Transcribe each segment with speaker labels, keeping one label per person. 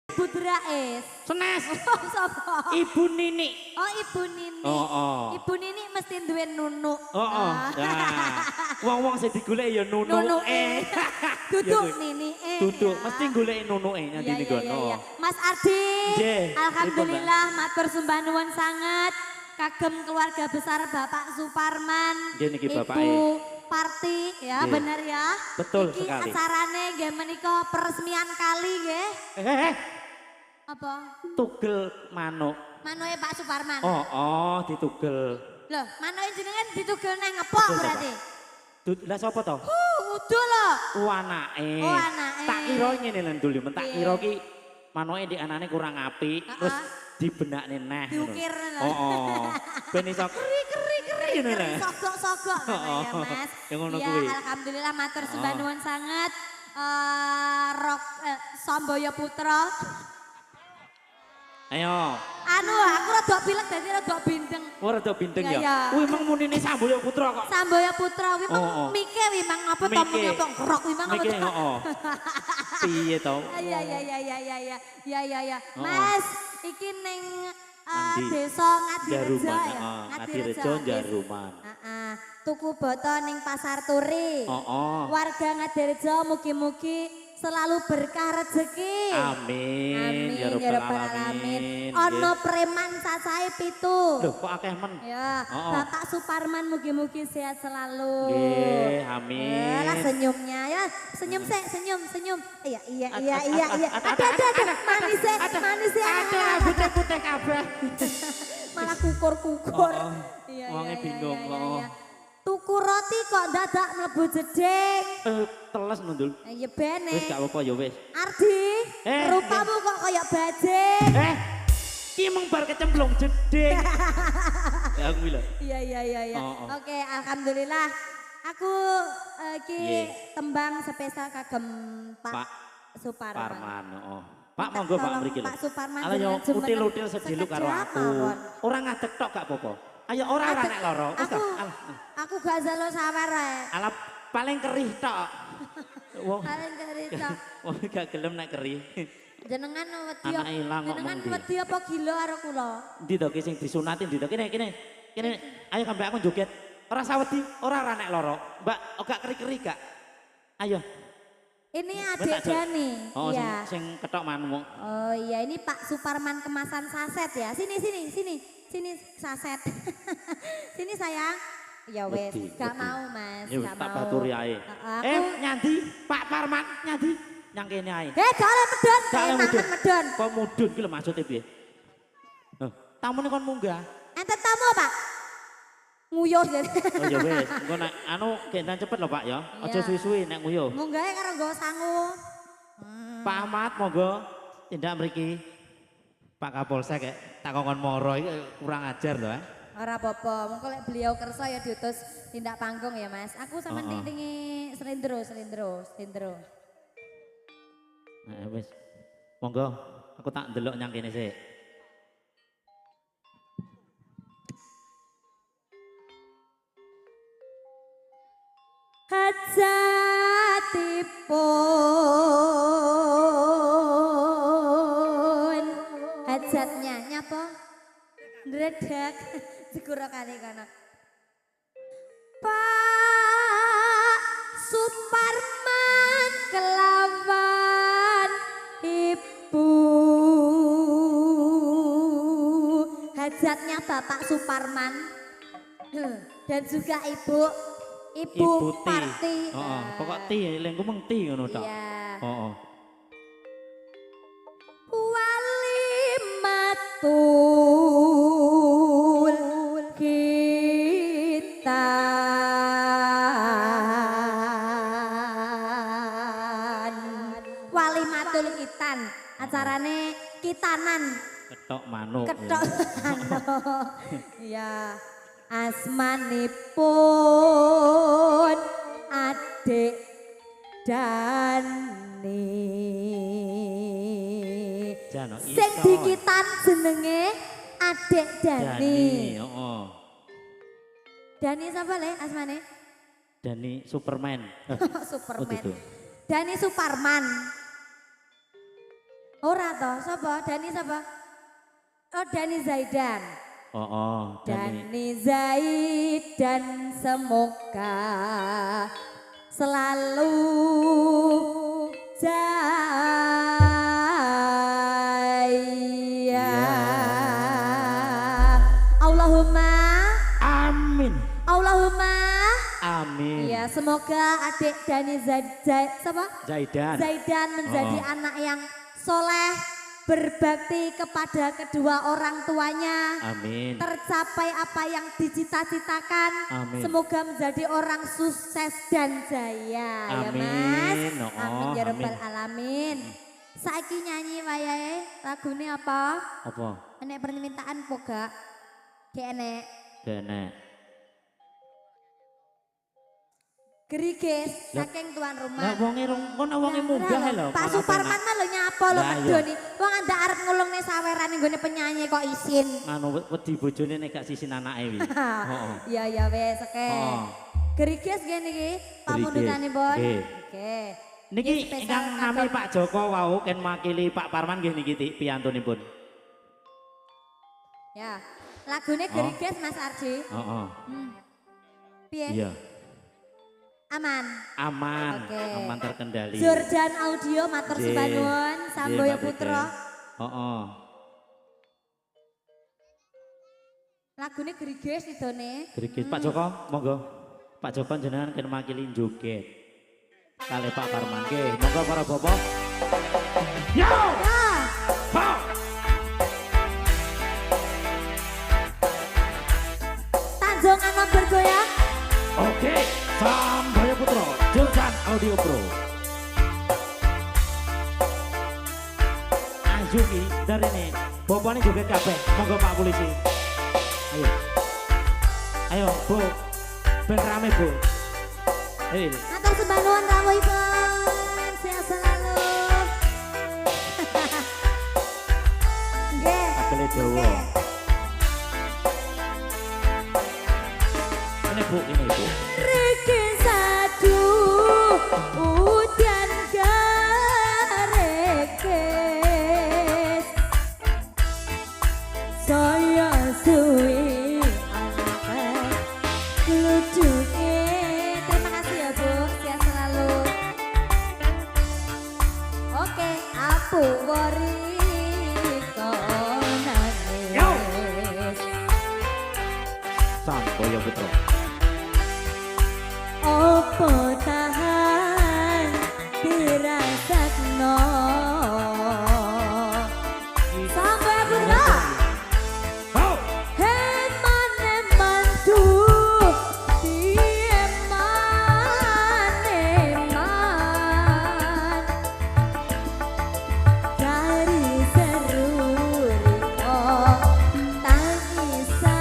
Speaker 1: Ibu Drais.
Speaker 2: Senes.
Speaker 1: Oh, sapa?
Speaker 2: Ibu Nini.
Speaker 1: Oh, Ibu Nini.
Speaker 2: Oh.
Speaker 1: Ibu Nini mesti duwe nunuk.
Speaker 2: Oh. Nah. Wong-wong sing digoleki ya nunuke.
Speaker 1: Duduk Nini.
Speaker 2: Duduk, mesti goleki nunuke nyandi
Speaker 1: Iya,
Speaker 2: niku.
Speaker 1: iya. Mas Ardi.
Speaker 2: Nggih.
Speaker 1: Alhamdulillah matur sembah nuwun sangat kagem keluarga besar Bapak Suparman.
Speaker 2: Nggih niki bapake.
Speaker 1: Ibu Parti ya,
Speaker 2: Nggih.
Speaker 1: bener ya.
Speaker 2: Betul
Speaker 1: Iki
Speaker 2: sekali.
Speaker 1: acarane nggih menika peresmian kali nggih. Apa?
Speaker 2: Tugel manuk.
Speaker 1: Manoe Pak Suparman.
Speaker 2: Oh, ditugel.
Speaker 1: Loh, manoe jenengan ditugel nang ngepok
Speaker 2: Betul,
Speaker 1: berarti.
Speaker 2: Lah sapa to?
Speaker 1: Udah lho.
Speaker 2: Anake.
Speaker 1: Oh, anake.
Speaker 2: Tak kira ngene lho Dul, tak
Speaker 1: Iya.
Speaker 2: kira ki manuke di anane kurang apik, terus dibenakne neh.
Speaker 1: Diukir lho.
Speaker 2: Oh. Ben iso keri ngene lho.
Speaker 1: Sogok-sogok namanya
Speaker 2: Oh,
Speaker 1: Mas.
Speaker 2: yang ngono
Speaker 1: Ya,
Speaker 2: kuwi.
Speaker 1: alhamdulillah matur sembah nuwun sangat. Samboyo Putra.
Speaker 2: Ayo.
Speaker 1: Anu, aku rada pilek dadi rada bindeng.
Speaker 2: Ora do binteng
Speaker 1: Iya, iya.
Speaker 2: ya. Kuwi meng munine Samboyo Putra kok.
Speaker 1: Samboyo Putra kuwi
Speaker 2: Oh.
Speaker 1: mike wi mang apa to
Speaker 2: Mike.
Speaker 1: mung apa grok wi mang apa
Speaker 2: Miki
Speaker 1: to.
Speaker 2: Piye to?
Speaker 1: Iya. Ya.
Speaker 2: Oh.
Speaker 1: Mas, iki ning
Speaker 2: Nang ndi?
Speaker 1: desa Ngadirejo
Speaker 2: Jaruman,
Speaker 1: ya.
Speaker 2: Ngadirejo Jaruman.
Speaker 1: Heeh. Tuku boto ning Pasar Turi.
Speaker 2: Oh.
Speaker 1: Warga Ngadirejo mugi-mugi selalu berkah rezeki.
Speaker 2: Amin. Ya rabbal alamin.
Speaker 1: Ono preman cacahe 7.
Speaker 2: Loh, kok akeh men?
Speaker 1: Ya,
Speaker 2: Oh.
Speaker 1: Bapak Suparman mugi-mugi sehat selalu.
Speaker 2: Nggih, amin.
Speaker 1: Lah senyumnya ya, senyum senyum. Iya.
Speaker 2: Ada.
Speaker 1: Manis ya.
Speaker 2: Ada putih-putih kabeh.
Speaker 1: Malah kukur-kukur.
Speaker 2: Oh.
Speaker 1: Iya.
Speaker 2: Wonge bingung, oh.
Speaker 1: Tuku roti kok dadak mlebu jeding.
Speaker 2: Teles nundul.
Speaker 1: Ya bene.
Speaker 2: Wis gak apa-apa ya wis.
Speaker 1: Ardi, rupamu kok kaya bajing.
Speaker 2: Ki mung bar kecemplung jeding. Ya kuwi lho.
Speaker 1: Iya.
Speaker 2: Oh.
Speaker 1: Oke, alhamdulillah. Aku iki
Speaker 2: Nggih.
Speaker 1: tembang spesial kagem Pak
Speaker 2: Pak
Speaker 1: Suparman.
Speaker 2: Parman, Pak monggo Pak
Speaker 1: Tolong
Speaker 2: mriki lho.
Speaker 1: Pak Suparman
Speaker 2: Ayo yo
Speaker 1: jenengan
Speaker 2: util-util sediluk karo
Speaker 1: sekejap
Speaker 2: aku.
Speaker 1: mawon.
Speaker 2: Ora ngadeg tok gak apa-apa. Ayo ora nek loro. Wis ta.
Speaker 1: Aku gak jalo sawer ae.
Speaker 2: Alah paling kerih tok. Wong
Speaker 1: Paling cerita.
Speaker 2: wong gak gelem nek kerih.
Speaker 1: Jenengan wedi
Speaker 2: Anak ilang kok
Speaker 1: jenengan
Speaker 2: mengdi.
Speaker 1: wedi apa gila karo kula?
Speaker 2: Ndi to ki sing disunati ndi to? Kene. Ayo sampe aku joget. Ora sawedi, ora nek loro. Mbak, gak keri-keri gak? Ayo.
Speaker 1: Ini
Speaker 2: Wes
Speaker 1: adik
Speaker 2: tak jok.
Speaker 1: Dani.
Speaker 2: Oh,
Speaker 1: Iya.
Speaker 2: sing ketok manmu.
Speaker 1: Oh iya, ini Pak Suparman kemasan saset ya. Sini saset. Sini sayang. Ya wes,
Speaker 2: Wedi,
Speaker 1: gak
Speaker 2: wedi.
Speaker 1: mau Mas,
Speaker 2: Ya
Speaker 1: gak
Speaker 2: tak
Speaker 1: mau.
Speaker 2: baturi ae.
Speaker 1: Aku
Speaker 2: Nyandi, Pak Parman, nyandi. Nyang kene ae.
Speaker 1: gak oleh medon,
Speaker 2: Gak oleh mudun.
Speaker 1: medon.
Speaker 2: Kok mudun ki lho maksudnya piye? Tamune kon munggah.
Speaker 1: Enten tamu Pak? Nguyuh jadi.
Speaker 2: Oh ya wis, engko nek anu gendan cepet lho Pak ya. Aja
Speaker 1: Iya.
Speaker 2: suwi-suwi nek nguyuh.
Speaker 1: Munggahe karo nggo sangu.
Speaker 2: Pak Ahmad monggo tindak mriki. Pak Kapolsek tak kongkon moro iki kurang ajar lho.
Speaker 1: Ora apa-apa, mengko lek beliau kersa ya diutus tindak panggung ya Mas. Aku sama ting-tingi selindro.
Speaker 2: Nah wis. Monggo aku tak ndelok nyang kene sik.
Speaker 1: Hajatipun hajatnya nyapa ndredeg segura kali kana Pak Suparman kelawan ibu hajatnya Bapak Suparman dan juga Ibu
Speaker 2: Ti.
Speaker 1: Parti.
Speaker 2: Heeh, pokok ti lengku meng ti ngono tok.
Speaker 1: Iya.
Speaker 2: Heeh.
Speaker 1: Walimatul kitan. Walimatul kitan. Acarane kitanan.
Speaker 2: Ketok manuk.
Speaker 1: Ketok manuk. Ya. Asmanipun adik Dani.
Speaker 2: Jano iso.
Speaker 1: Sing dikitan jenenge adik Dani.
Speaker 2: Heeh.
Speaker 1: Dani sapa le asmane?
Speaker 2: Dani Superman.
Speaker 1: Superman.
Speaker 2: gitu.
Speaker 1: Dani Suparman. Ora toh, sapa? Dani sapa? Oh, Dani Zaidan.
Speaker 2: Oh,
Speaker 1: Dani Zaidan semoga selalu jaya. Allahumma
Speaker 2: amin.
Speaker 1: Allahumma
Speaker 2: Amin.
Speaker 1: ya, semoga adik Dani
Speaker 2: Zaidan
Speaker 1: menjadi anak yang soleh, berbakti kepada kedua orang tuanya.
Speaker 2: Amin.
Speaker 1: Tercapai apa yang dicita-citakan.
Speaker 2: Amin.
Speaker 1: Semoga menjadi orang sukses dan jaya.
Speaker 2: Amin.
Speaker 1: Ya Mas.
Speaker 2: Oh,
Speaker 1: Amin ya rabbal
Speaker 2: amin.
Speaker 1: alamin. Saiki nyanyi wayahe lagune apa?
Speaker 2: Apa?
Speaker 1: Enek permintaan po gak? Gak enek.
Speaker 2: Benek.
Speaker 1: Geriges saking tuan
Speaker 2: Lah
Speaker 1: rumah.
Speaker 2: wonge kono wonge munggah lho.
Speaker 1: Pak Suparman mah lho nyapa lho
Speaker 2: Lah,
Speaker 1: medho
Speaker 2: iya.
Speaker 1: nih. Wong andak arep ngulungne saweran ning gone penyanyi kok isin.
Speaker 2: Anu wedi bojone nek gak sisin anake wi. Heeh.
Speaker 1: Iya ya wes oke.
Speaker 2: Heeh.
Speaker 1: Geriges ngene iki pamundutanipun.
Speaker 2: Nggih.
Speaker 1: Oke.
Speaker 2: Niki
Speaker 1: Ini spesial
Speaker 2: ingkang nami
Speaker 1: kabeh.
Speaker 2: Pak Joko wau ken makili Pak Parman nggih niki piyantunipun.
Speaker 1: Ya. Lagune Geriges Mas Arji.
Speaker 2: Heeh.
Speaker 1: Piye?
Speaker 2: Iya.
Speaker 1: Aman.
Speaker 2: Aman.
Speaker 1: Oke.
Speaker 2: Aman terkendali.
Speaker 1: Jordan Audio matur
Speaker 2: Nggih.
Speaker 1: sembah nuwun Samboyo
Speaker 2: Nggih, Pak
Speaker 1: Putra.
Speaker 2: Heeh.
Speaker 1: Lagune Geriges idone.
Speaker 2: Gerigis Pak Joko, monggo. Pak Joko jenengan ken makili joget. Kali Pak Parman nggih, monggo para bapak. Yo!
Speaker 1: Ya.
Speaker 2: Ho!
Speaker 1: Tanjung Anom bergoyang.
Speaker 2: Oke, Samboyo Putra, Jordan Audio Pro. Ajuki dari ini, bapaknya joget kabeh, monggo Pak Polisi. Ayo, ayo Bu, ben rame Bu. Ayo,
Speaker 1: Matur sembah nuwun rawuhipun. Sehat selalu. Nggih.
Speaker 2: kabele dawa.
Speaker 1: Nggih.
Speaker 2: Ini Bu, ini Bu.
Speaker 1: Riki sadu udan garekes saya suwi anak lucuke. Terima kasih ya Bu, sehat selalu. Oke, apu wori
Speaker 2: Yo.
Speaker 1: konangis.
Speaker 2: Samboyo Putra.
Speaker 1: Opo tahan dirasakno sampai putra
Speaker 2: Ho!
Speaker 1: heman tuh eman dari seru riko tangisan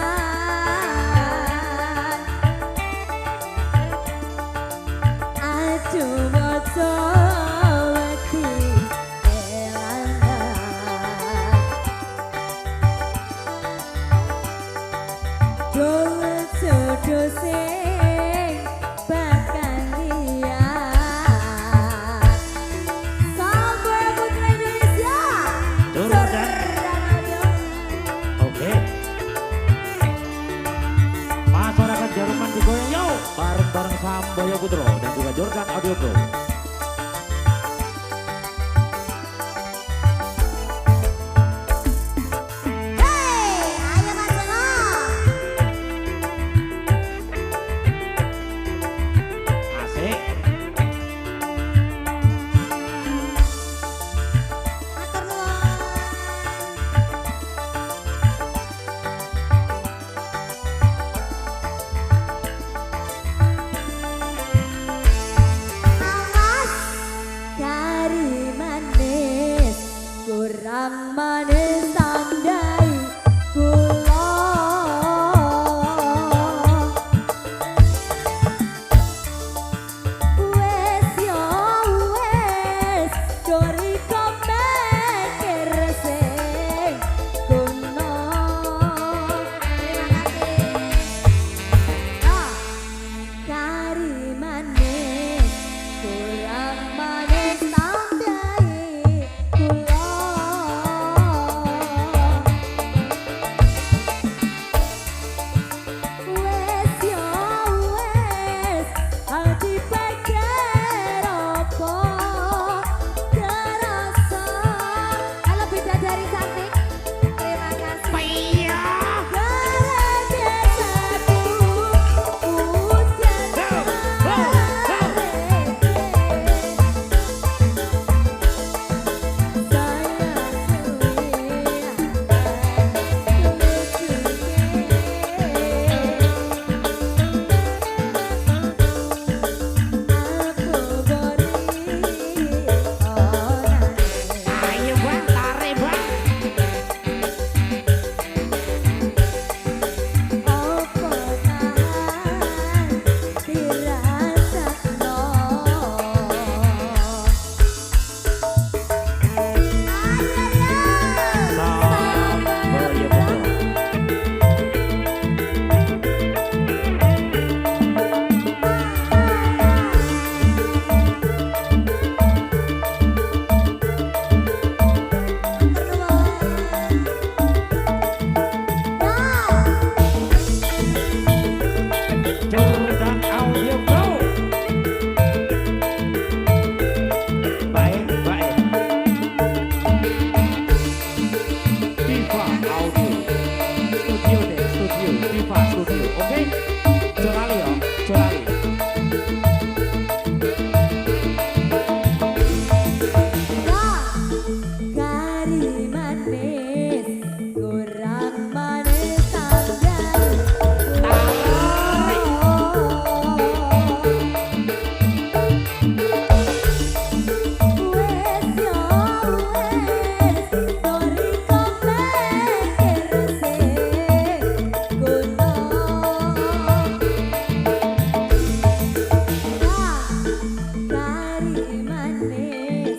Speaker 1: manis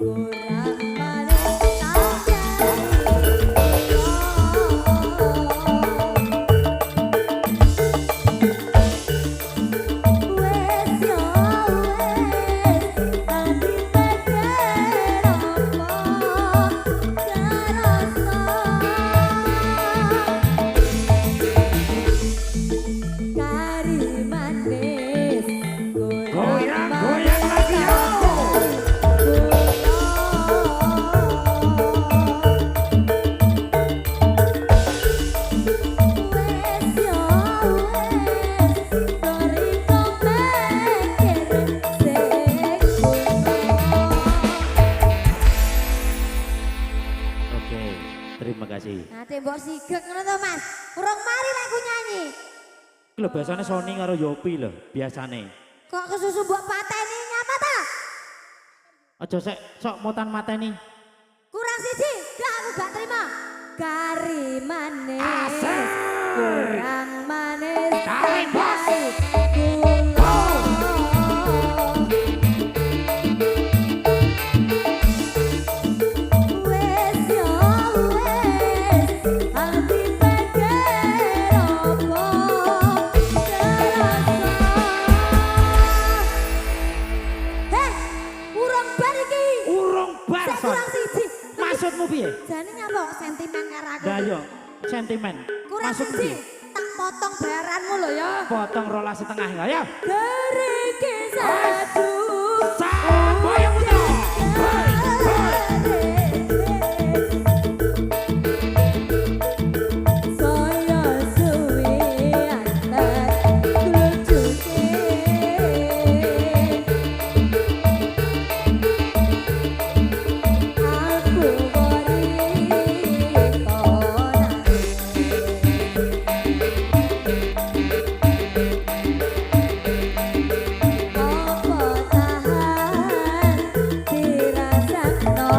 Speaker 1: kurang manis tak wes yo wes tadi teger opo karasa kari manis
Speaker 2: Goyang, goyang lagi yo. Oke, terima kasih.
Speaker 1: Nah, tembok sigek ngono to, Mas. Urung mari lek ku nyanyi.
Speaker 2: Iki lho biasane Sony karo Yopi lho, biasane.
Speaker 1: Kok kesusu mbok pateni nyapa ta?
Speaker 2: Aja sek sok mutan mateni.
Speaker 1: Kurang siji, gak aku gak terima. Kari manis.
Speaker 2: Asik.
Speaker 1: Kurang manis.
Speaker 2: Kari bos.
Speaker 1: Wes yo wes, ati teger opo karasa. Heh, urung bar iki.
Speaker 2: Urung bar
Speaker 1: Sek
Speaker 2: Son.
Speaker 1: kurang siji.
Speaker 2: Maksudmu piye?
Speaker 1: Jane nyapa kok sentimen karo aku?
Speaker 2: Lah yo, sentimen.
Speaker 1: Kurang
Speaker 2: Maksudmu
Speaker 1: siji.
Speaker 2: piye?
Speaker 1: Tak potong bayaranmu lho ya.
Speaker 2: Potong 12,5 ya.
Speaker 1: Gereke satu.
Speaker 2: Sapa yang putra? Hei, hei.
Speaker 1: Saya suwe antar klucuke. Aku beri Apa tahan dirasakno.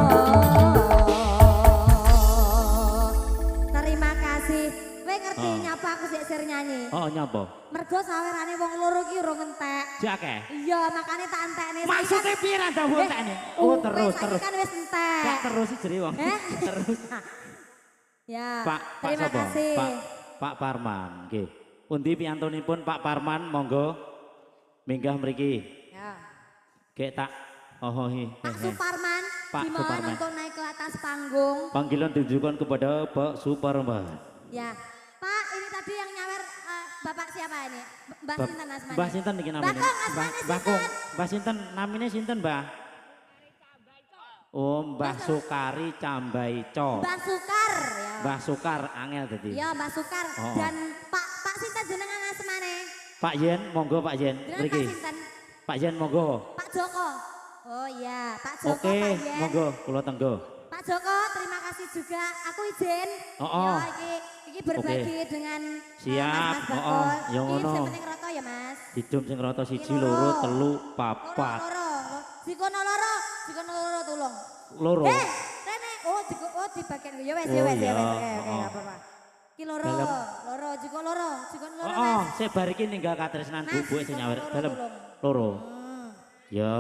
Speaker 1: Terima kasih. Kowe ngerti
Speaker 2: Oh.
Speaker 1: nyapa aku sik sir nyanyi.
Speaker 2: Oh nyapa?
Speaker 1: Mergo sawerane wong loro iki urung entek.
Speaker 2: Jake.
Speaker 1: Iya, makane tak entekne.
Speaker 2: Maksudnya piye ra ndawu tekne? Oh terus.
Speaker 1: Kan wis entek.
Speaker 2: Kok terus sih jere wong.
Speaker 1: Eh?
Speaker 2: Terus.
Speaker 1: Ya.
Speaker 2: Pak
Speaker 1: terima
Speaker 2: sapa?
Speaker 1: kasih.
Speaker 2: Pak Parman, nggih. Pundi piyantunipun Pak Parman, monggo minggah mriki.
Speaker 1: Ya.
Speaker 2: Gek tak ohohi.
Speaker 1: Pak Suparman,
Speaker 2: Pak
Speaker 1: dimohon
Speaker 2: Suparman.
Speaker 1: untuk naik ke atas panggung.
Speaker 2: Panggilan ditujukan kepada Pak Suparman.
Speaker 1: Ya. Pak, ini tadi yang nyawer Bapak siapa ini? Mbak
Speaker 2: Ba-
Speaker 1: Sinten Asmani.
Speaker 2: Mbah sinten iki namine?
Speaker 1: Bakong Asmani
Speaker 2: Bakong.
Speaker 1: sinten?
Speaker 2: Mbah sinten namine sinten, Mbah? Oh, Mbah Sukari Cambaico.
Speaker 1: Mbak Sukar ya.
Speaker 2: Mbah Sukar angel dadi.
Speaker 1: Iya, Mbak Sukar
Speaker 2: Oh.
Speaker 1: dan Pak Sinten jenengan Asmane.
Speaker 2: Pak Yen, monggo Pak Yen.
Speaker 1: Jenengan Pak
Speaker 2: Mriki.
Speaker 1: Sinten?
Speaker 2: Pak Yen monggo.
Speaker 1: Pak Joko. Oh iya, Pak Joko,
Speaker 2: Oke,
Speaker 1: Pak Yen.
Speaker 2: monggo kula tenggo.
Speaker 1: Pak Joko, terima kasih juga. Aku izin.
Speaker 2: Oh.
Speaker 1: Ya, iki berbagi dengan
Speaker 2: Siap,
Speaker 1: Mas Bakul.
Speaker 2: oh, ya
Speaker 1: Iki
Speaker 2: ngono.
Speaker 1: sing penting roto ya, Mas.
Speaker 2: Didum sing rata siji,
Speaker 1: Iki
Speaker 2: loro, telu, papat.
Speaker 1: Loro. Jikono loro tulung.
Speaker 2: Loro.
Speaker 1: Rene. Oh, di bagian ya wes,
Speaker 2: Oh,
Speaker 1: ya wes,
Speaker 2: iya.
Speaker 1: ya wes. Oke,
Speaker 2: Oh.
Speaker 1: enggak apa-apa. Iki loro,
Speaker 2: Dalam.
Speaker 1: jiko loro,
Speaker 2: Oh,
Speaker 1: Mas.
Speaker 2: sik bar iki ninggal katresnan
Speaker 1: Mas,
Speaker 2: bubuke sing nyawer
Speaker 1: loro,
Speaker 2: dalem.
Speaker 1: tulung.
Speaker 2: Loro.
Speaker 1: Hmm.
Speaker 2: Ya.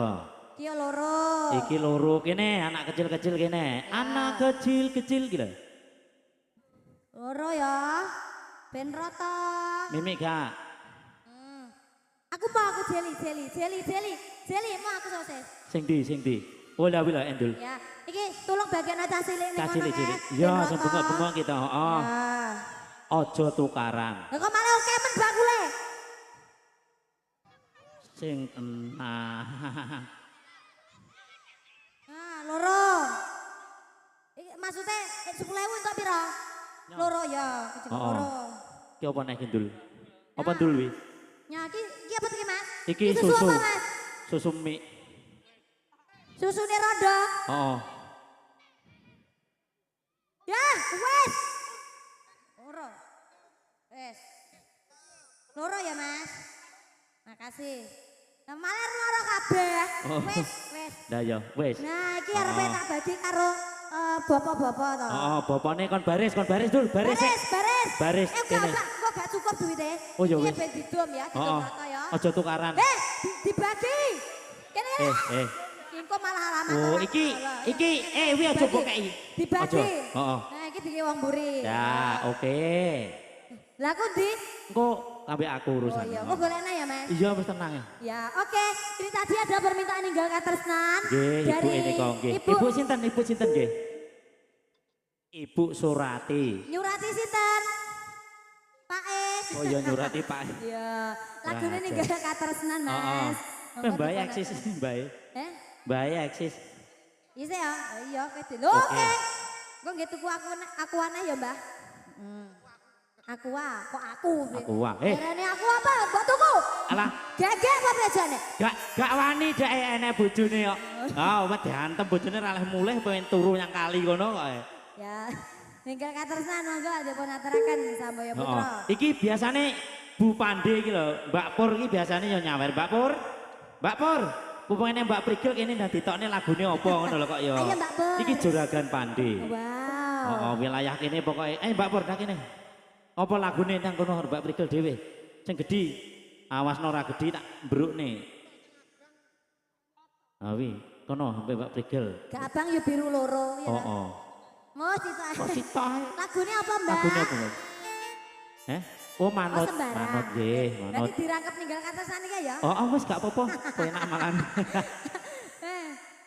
Speaker 1: Iki loro.
Speaker 2: Iki loro kene, anak kecil-kecil kene. Anak kecil-kecil iki lho.
Speaker 1: Loro ya. Ben roto.
Speaker 2: Mimik gak?
Speaker 1: Aku mau aku jeli mau aku sosis.
Speaker 2: Sing di. Oh, lah wila endul.
Speaker 1: Ya, iki tolong bagian aja cilik ning
Speaker 2: Cah
Speaker 1: kono,
Speaker 2: cilik-cilik.
Speaker 1: Mas.
Speaker 2: Ya,
Speaker 1: Ben
Speaker 2: sing
Speaker 1: roto.
Speaker 2: bengok-bengok kita. Heeh.
Speaker 1: Ya.
Speaker 2: Aja tukaran.
Speaker 1: Lah kok malah oke men bakule.
Speaker 2: Sing tenang.
Speaker 1: Nah, loro. Iki maksudnya 10.000 entuk piro? Loro ya, iki
Speaker 2: Oh.
Speaker 1: loro.
Speaker 2: Ki apa nek ndul? Apa ndul wi?
Speaker 1: Ya, iki apa iki, Mas?
Speaker 2: Iki
Speaker 1: susu
Speaker 2: susu.
Speaker 1: apa, Mas?
Speaker 2: Susu mie.
Speaker 1: Susune rondo.
Speaker 2: Oh.
Speaker 1: Ya, wes. Loro. Wes. Loro ya, Mas. Makasih. Nah, malah loro kabeh.
Speaker 2: Oh.
Speaker 1: Wes.
Speaker 2: Lah ya, wis.
Speaker 1: Nah, iki arepe tak bagi karo bapak-bapak to.
Speaker 2: Oh, bapakne kon baris dul, baris sik. Baris, kene.
Speaker 1: Kok gak cukup duwite?
Speaker 2: Oh, ya
Speaker 1: Iki
Speaker 2: wis.
Speaker 1: ben didom ya, didom
Speaker 2: Oh,
Speaker 1: rata ya.
Speaker 2: aja tukaran.
Speaker 1: Dibagi. Kene. malah lama.
Speaker 2: Oh, iki wi aja mbok kei.
Speaker 1: Dibagi.
Speaker 2: Heeh.
Speaker 1: Nah, iki dike wong mburi.
Speaker 2: Ya, oke.
Speaker 1: Lah aku ndi?
Speaker 2: Engko ambek aku urusan.
Speaker 1: Oh iya, kok golekna ya, Mas?
Speaker 2: Iya, wis tenang ya.
Speaker 1: Ya, oke. Ini tadi ada permintaan ninggal katresnan
Speaker 2: Nggih, Ibu
Speaker 1: dari
Speaker 2: ini kok nggih. Ibu sinten? Ibu sinten nggih? Ibu Surati.
Speaker 1: Nyurati sinten? Pak E.
Speaker 2: Oh iya nyurati Pak.
Speaker 1: Iya, lagune ninggal katresnan, Mas.
Speaker 2: Mbak eksis Mbak. Mbak eksis.
Speaker 1: Iya ya, iya oke. Lho, oke. Kok nggih tuku aku aneh ya, Mbah? Aqua, kok aku?
Speaker 2: Aqua.
Speaker 1: Jarane aku apa? Mbok tuku.
Speaker 2: Alah,
Speaker 1: Gegek apa bejane?
Speaker 2: gak wani dek enek bojone kok. Ah, wis diantem bojone ra oleh mulih pengen turu nyang kali kono kok.
Speaker 1: Ya, ninggal katresnan monggo dipun aturaken Samboyo Putra.
Speaker 2: Iki biasane Bu Pande iki lho, Mbak Pur iki biasane yo nyawer. Mbak Pur. Mbak Pur, pupengene Mbak Prigel kene ndak ditokne lagune apa ngono lho kok yo.
Speaker 1: Ayo Mbak Pur.
Speaker 2: Iki Juragan Pande.
Speaker 1: Wow.
Speaker 2: Oh, wilayah kene pokoke. Mbak Pur dak kene. Apa lagune nang kono Mbak Prigel dhewe? Sing gedhi. Awasno ora gedhi tak mbrukne. Awi, kono Mbak Prigel.
Speaker 1: Gak abang yo biru loro ya.
Speaker 2: Oh.
Speaker 1: Mau cita.
Speaker 2: Kok cita?
Speaker 1: Lagune apa, Mbak?
Speaker 2: Lagune apa? Oh manut.
Speaker 1: Sembarang.
Speaker 2: Manut nggih, manut.
Speaker 1: Berarti dirangkep ninggal katresnan iki ya?
Speaker 2: Oh, wis gak apa-apa. Penak makan.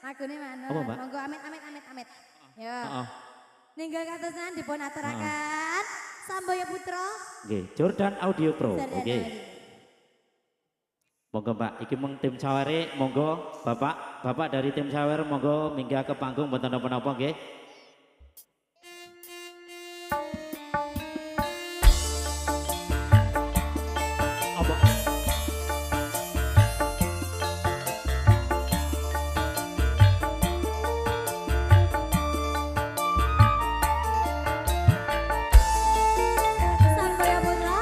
Speaker 1: Lagune manut.
Speaker 2: Apa, Mbak?
Speaker 1: Monggo amit. Ya.
Speaker 2: Heeh.
Speaker 1: Ninggal katresnan dipun aturaken Samboyo Putra.
Speaker 2: Nggih, Jordan Audio Pro.
Speaker 1: Sarana
Speaker 2: Oke.
Speaker 1: lagi.
Speaker 2: Monggo Mbak, iki mung tim Sawere, monggo Bapak dari tim Sawer monggo minggah ke panggung mboten napa-napa nggih. Apa?
Speaker 1: Samboyo Putra.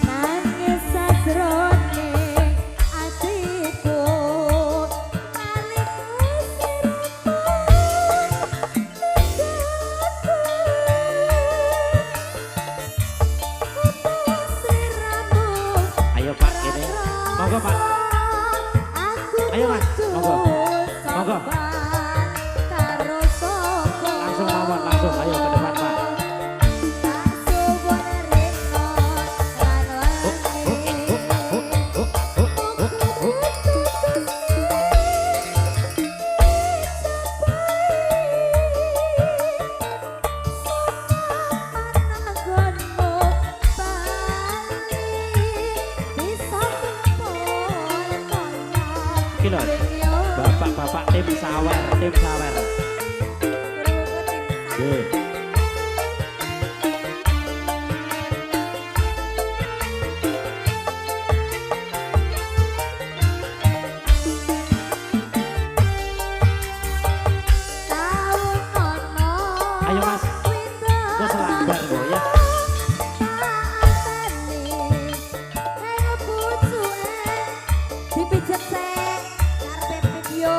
Speaker 1: Nangis sasrone atiku kaliku siramu.
Speaker 2: Ayo Pak kene. Monggo Pak. Ayo, Mas. Monggo. Monggo. Langsung mawon, langsung ayo ke depan Pak. Iki lho. Bapak tim Sawer. Nggih. Ayo Mas. Kok selanggar kok ya.
Speaker 1: Dipijet sek, karepe video.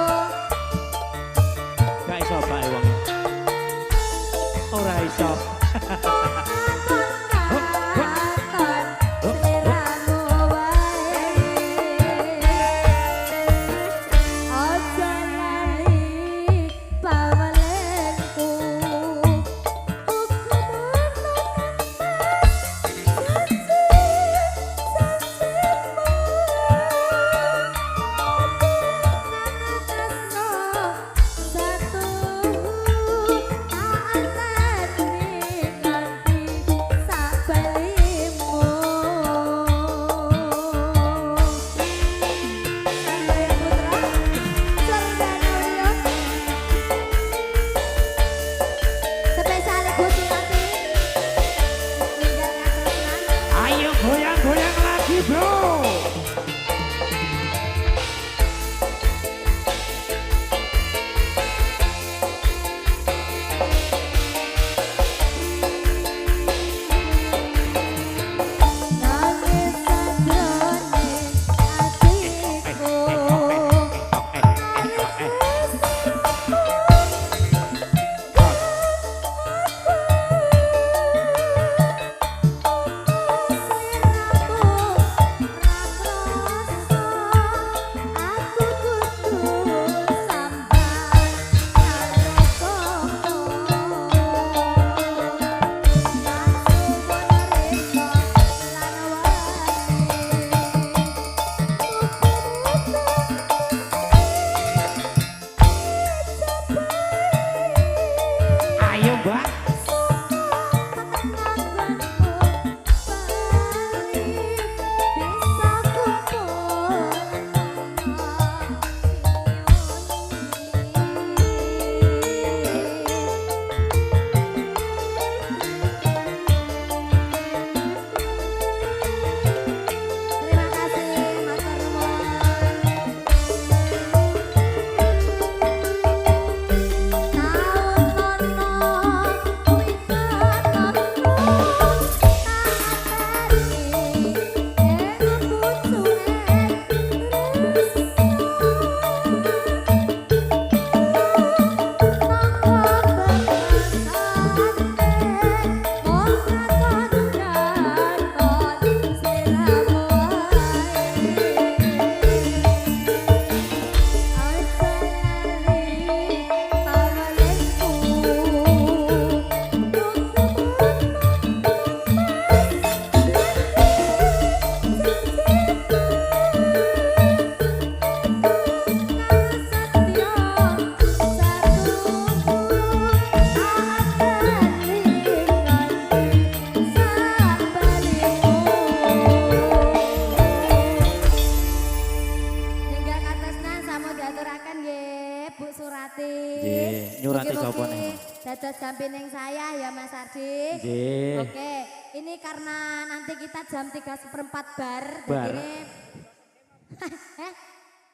Speaker 1: tugas gampining saya ya Mas Ardi.
Speaker 2: Nggih.
Speaker 1: Oke, ini karena nanti kita jam 3:04 bar.
Speaker 2: Bar.
Speaker 1: Jadi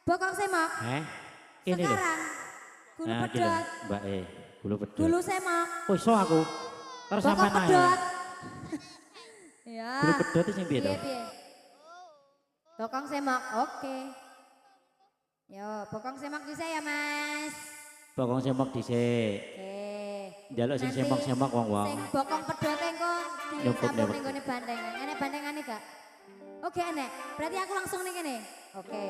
Speaker 1: bokong semok.
Speaker 2: Ini lho.
Speaker 1: Sekarang gulu
Speaker 2: Nah, iki lho,
Speaker 1: pedot.
Speaker 2: Mbak gulu pedot.
Speaker 1: Gulu semok.
Speaker 2: Oh iso aku. Terus
Speaker 1: Bokong
Speaker 2: sampean ae.
Speaker 1: pedot. Ya.
Speaker 2: Gulu pedot itu sing piye to?
Speaker 1: Piye? Bokong semok. Oke. Yo, bokong semok bisa ya Mas.
Speaker 2: Bokong semok dhisik.
Speaker 1: Oke.
Speaker 2: Njaluk sing
Speaker 1: Nanti
Speaker 2: semok-semok wong-wong.
Speaker 1: Sing bokong pedot engko
Speaker 2: Nyukup,
Speaker 1: dicampur
Speaker 2: nyukup.
Speaker 1: ning gone banteng. Enek bantengane gak? Oke enek. Berarti aku langsung ning kene. Oke.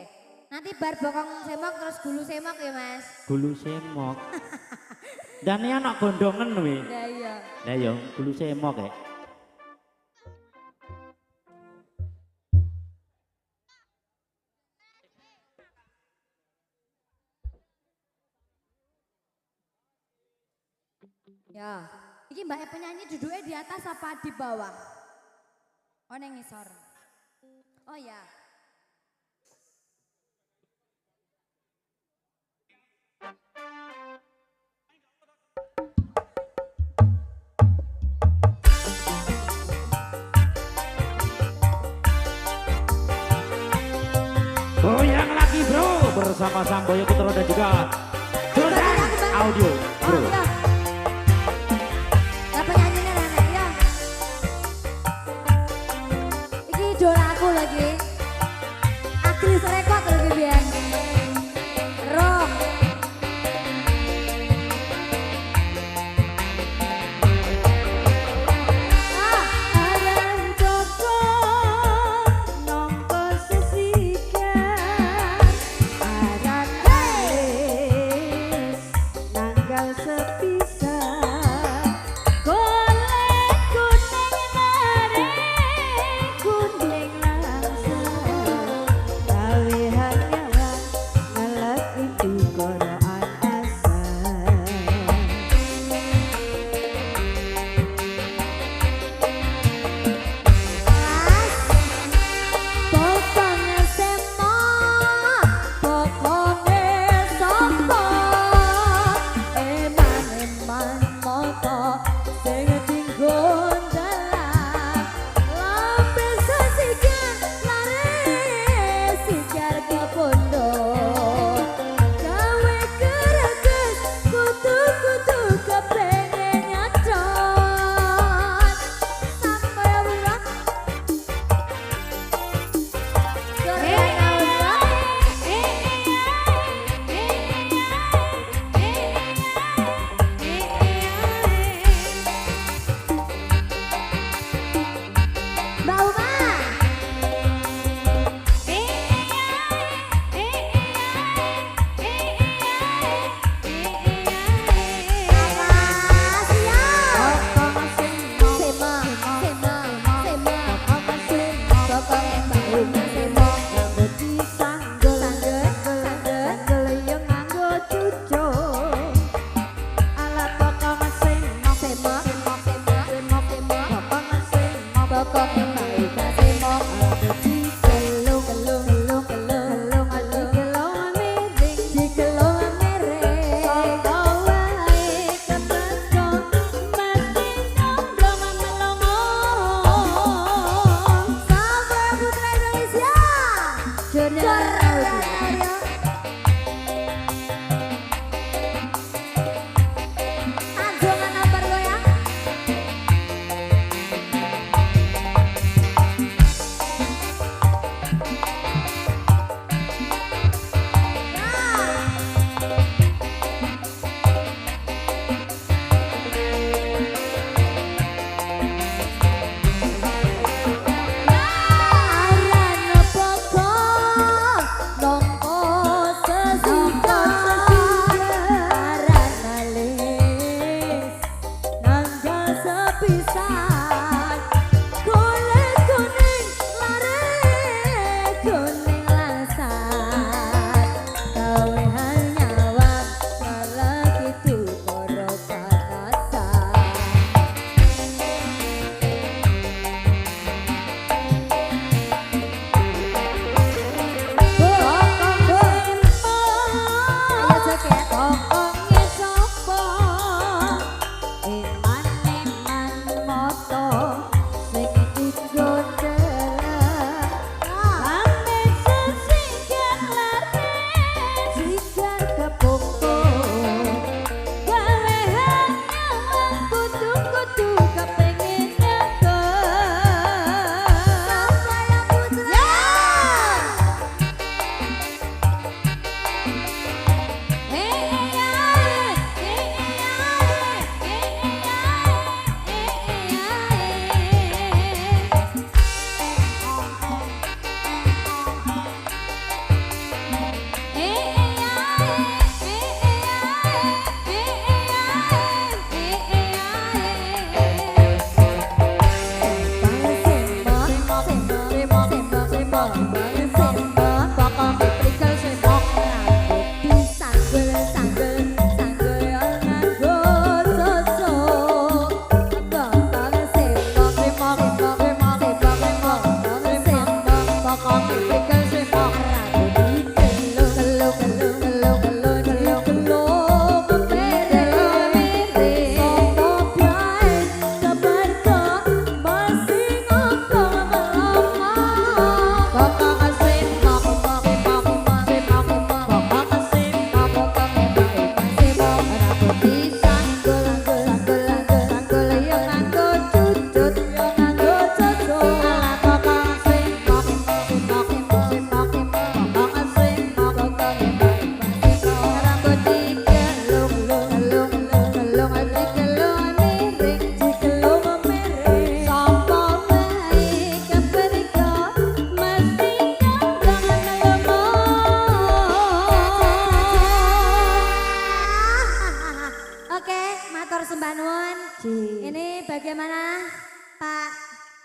Speaker 1: Nanti bar bokong semok terus gulu semok ya Mas.
Speaker 2: Gulu semok. Dan ini anak gondongan wi.
Speaker 1: Ya iya.
Speaker 2: Lah ya gulu semok ya.
Speaker 1: Ya. Iki Mbak penyanyi duduknya di atas apa di bawah? Oh neng ngisor. Oh ya.
Speaker 2: Goyang lagi bro bersama Samboyo Putro dan juga Jordan Audio bro.
Speaker 1: Oh, ya. Lah penyanyinya nenek ya. Iki idola aku lagi. Agris rekod lagi biyen. Rock.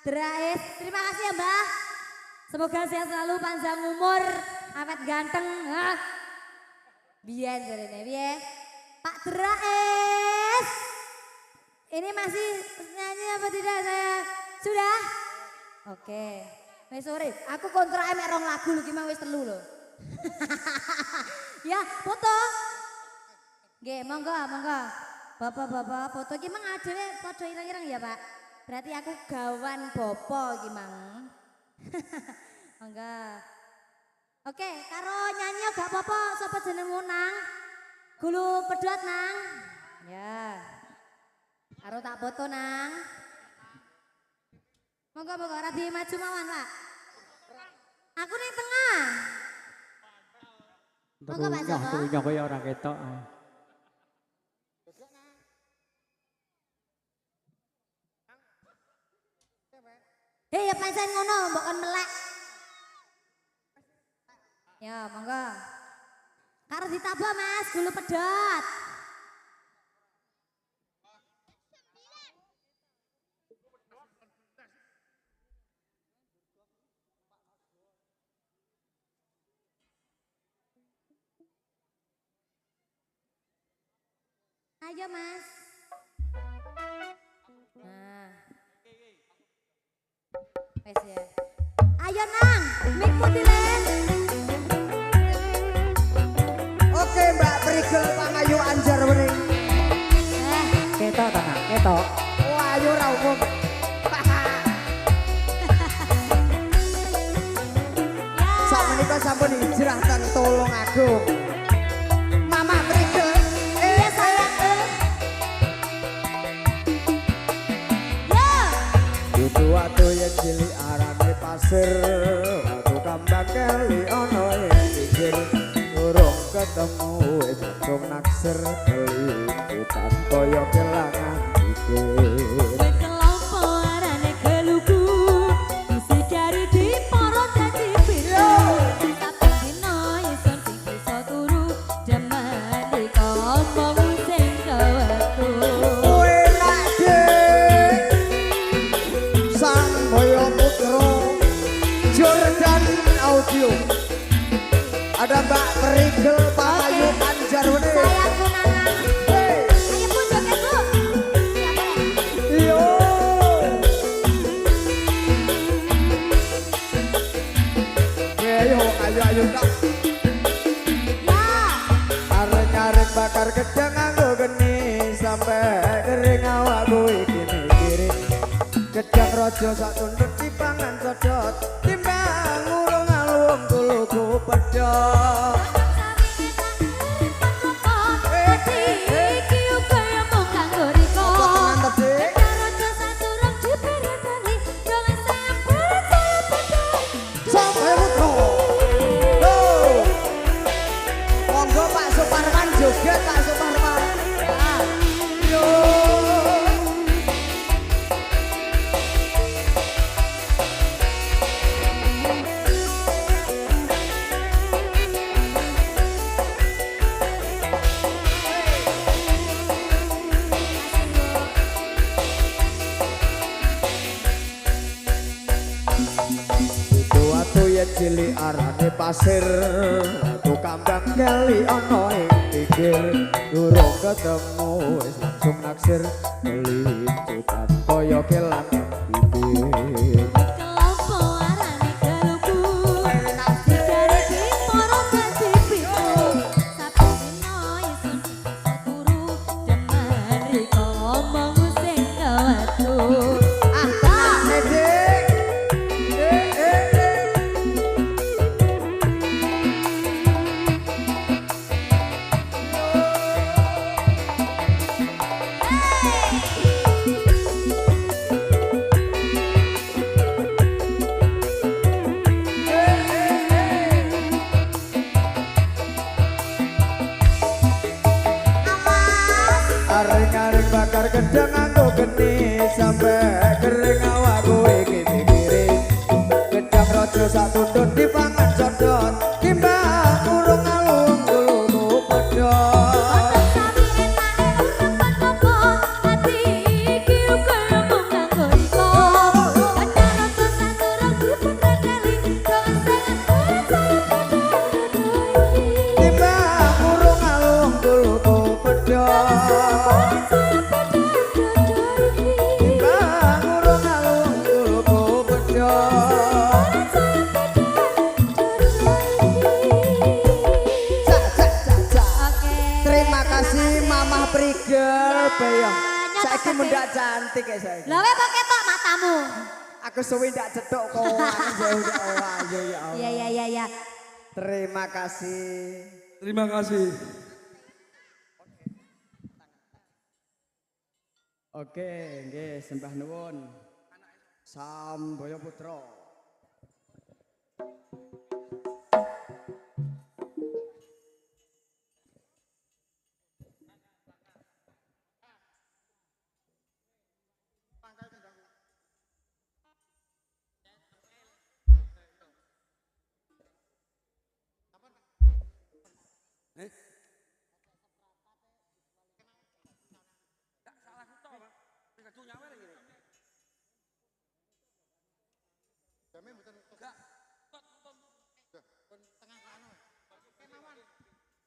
Speaker 1: Drais, terima kasih ya Mbah. Semoga sehat selalu, panjang umur, awet ganteng. Biar jarene piye? Pak Drais. Ini masih nyanyi apa tidak saya? Sudah? Oke. Wis sore, aku kontrak mek 2 lagu lho, gimana wis 3 lho. Ya, foto. Nggih, monggo, monggo. Bapak-bapak, foto iki mang adewe padha ireng-ireng ya, Pak. Berarti aku gawan bopo iki mang. Monggo. Oke, karo nyanyi gak apa-apa, sapa jenengmu nang? Gulu pedot nang. Ya. Karo tak foto nang. Monggo ora di maju mawon, Pak. Aku ning tengah. Monggo Pak Joko.
Speaker 3: Turunya kaya ora ketok.
Speaker 1: Hei ya pancen ngono, mbok kon melek. Ya, monggo. Karo ditabah Mas, gulu pedot. Ayo Mas. Nah. Wes ya. Ayo nang, mik putilen.
Speaker 4: Oke Mbak Prigel Pangayu Anjar wening.
Speaker 3: Ketok ta, Nak? Ketok.
Speaker 4: Wah, ayo ra umum. Sak menika sampun hijrah teng Tulungagung. Mama Prigel.
Speaker 1: Iya sayang. Yo.
Speaker 4: Dudu atu yen cilik arane pasir. Aku kambang kali ono yen pikir. Durung ketemu wis langsung naksir keli. Hutan koyo kelangan pikir.
Speaker 1: Kelompok arane gelugu. Isi cari di porot dadi pitu. Tapi dino ison sing bisa turu. Jaman iki omong sing gaweku.
Speaker 4: Kowe nak dek Sang Boyo Putro Jordan Audio. Ada Mbak Prigel Pangayu Anjar wening.
Speaker 1: Sayangku nanang.
Speaker 4: Hey,
Speaker 1: Ayo pun joget Bu. Siapa ya?
Speaker 4: yo. Ayo tak.
Speaker 1: Ya.
Speaker 4: Areng-areng bakar gedang nganggo geni sampai kering awakku iki mikirin. Gedang raja sak tunduk dipangan codot timbang ngurung alung kuluku pedhot. Monggo Pak Suparman joget Pak Suparman. Yo. Watu yen cilik arane pasir. Aku kambang kali ono ing pikir. Durung ketemu wis langsung naksir. Kelincutan koyo kelangan bibir. Areng-areng bakar gedang nganggo geni sampai kering awakku iki mikirin. Gedang raja sak tunduk dipangan codot timbang urung alung kuluku pedhot.
Speaker 1: Hati iki uga mung nganggo iko.
Speaker 4: Iki mendak cantik ya saiki.
Speaker 1: Lah kok ketok matamu?
Speaker 4: Aku suwi ndak cethuk kowe jauh ya Allah ya Allah.
Speaker 1: Iya.
Speaker 4: Terima kasih.
Speaker 5: Terima kasih.
Speaker 3: Oke, nggih sembah nuwun.
Speaker 4: Sambaya Putra.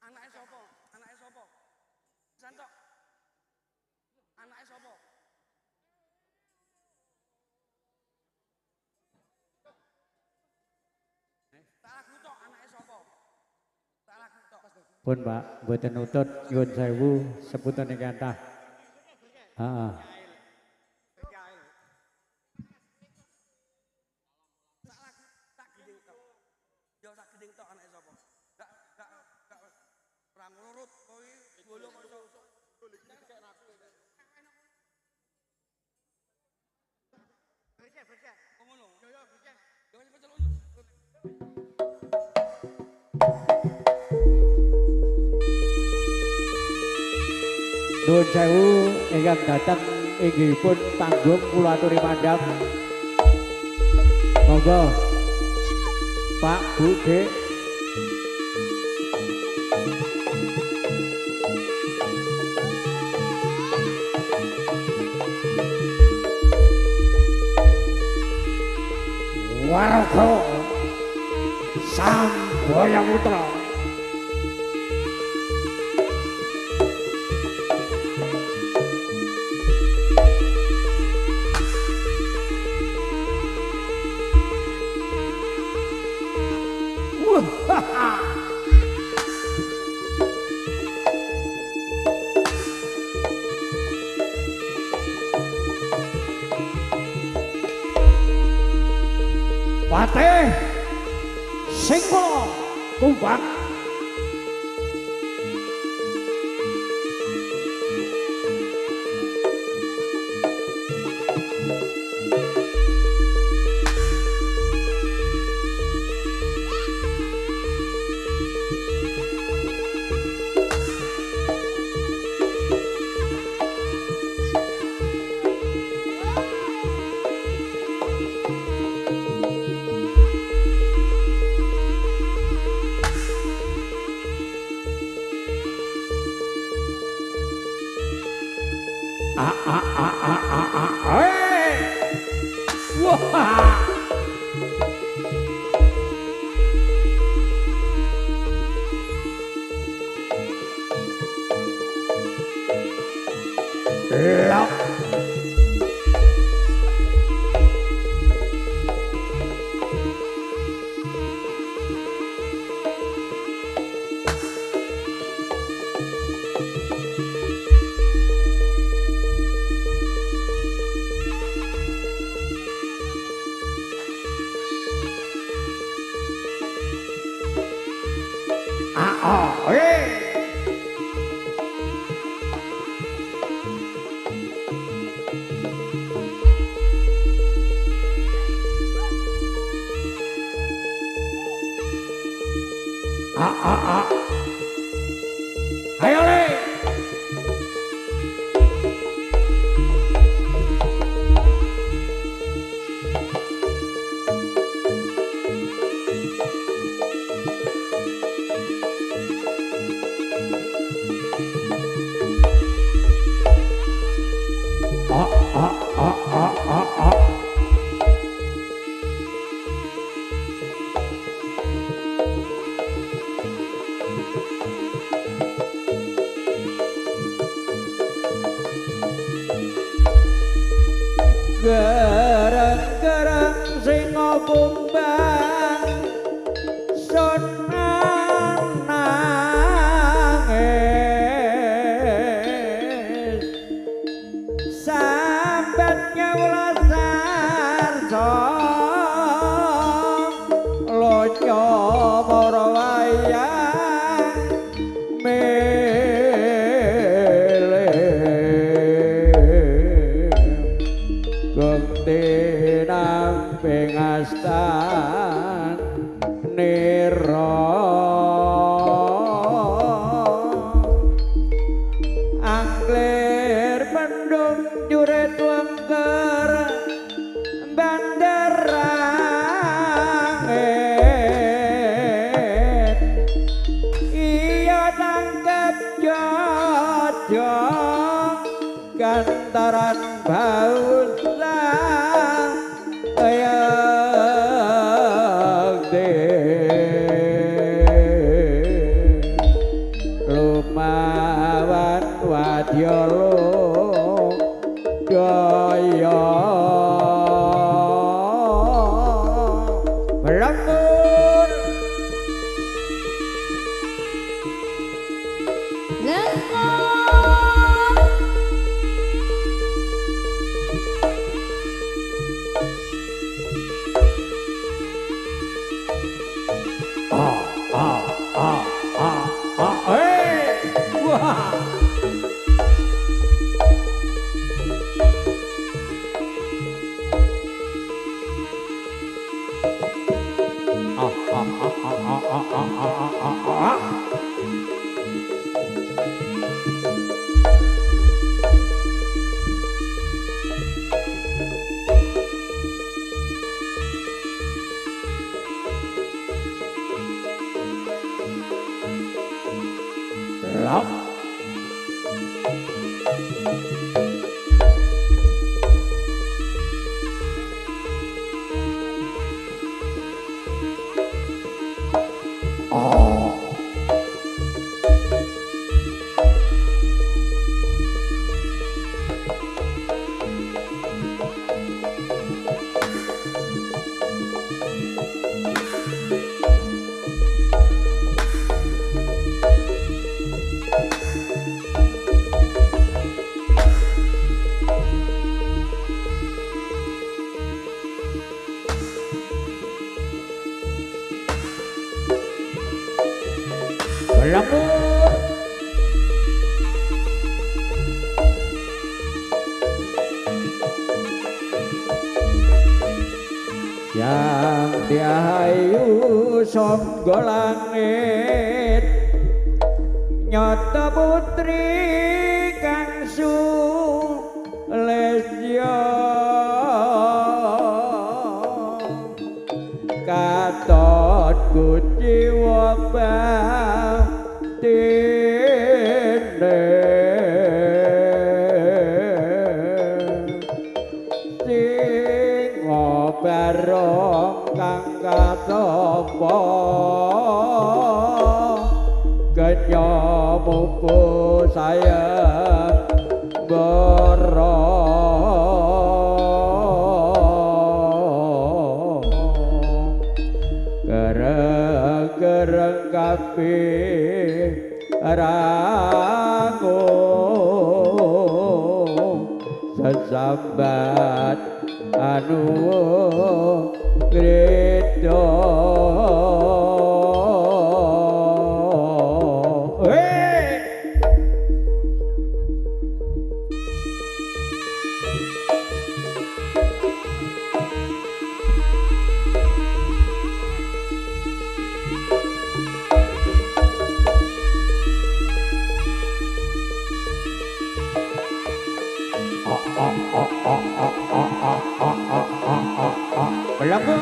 Speaker 5: Anake sapa? Anake sapa? Santok. Anake sapa? Tak lagu tok anake sapa? Tak lagu tok.
Speaker 3: Pun Pak, mboten nutut nyuwun sewu sebutan ing kathah. Heeh.
Speaker 5: Tak gedeng tok. Yo tak gedeng tok anake sapa? Gak ora ngurut kowe bolo kok.
Speaker 3: Nuwun sewu ingkang datang inggihipun panggung kula aturi mandhap. Monggo Pak Bu Dek. Warga Sambaya Putra. Patih Singkula Kumbang. Wah. Lok. Ayo le. Gereng-gereng sing ngumbang sun nangis nira angler mendung juret wengker bandarangit iya tangkep jojong gantaran bausa lumawan wadyalo daya melengkur love melengkur yang diayu sangga langit nyata putri kang sulesya katon kuciwa batine sing barong kang katapa kenya mupu saya gereng kabeh rango sesambat anu kreda melengkur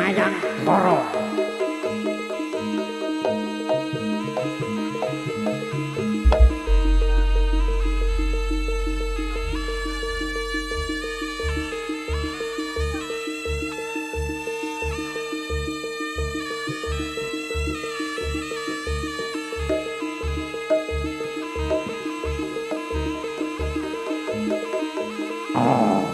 Speaker 3: mayang koro Bangun.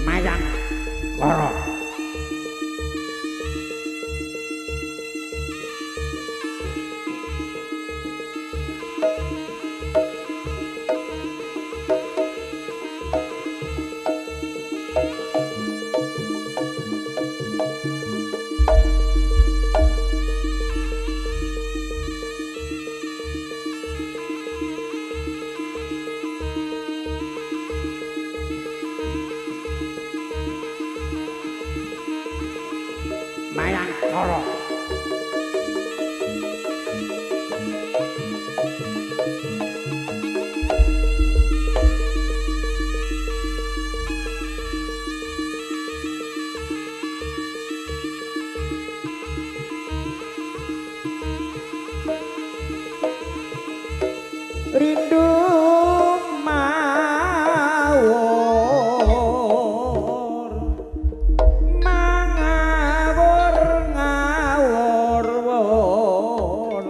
Speaker 3: Mayang Koro. Mayang Koro. Rindu mawur mangawur ngawur wur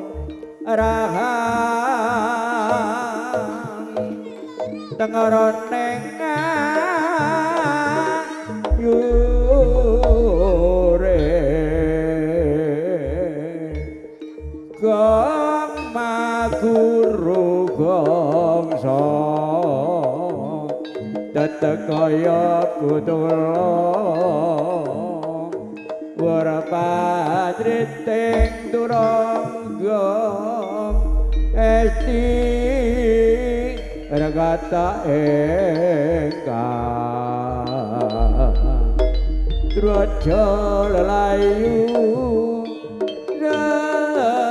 Speaker 3: rahan tengaroneng yure gong maguru gongso tetek kaya kutulong warpadriting turangga esti regata engkang drojo lelayu rabe.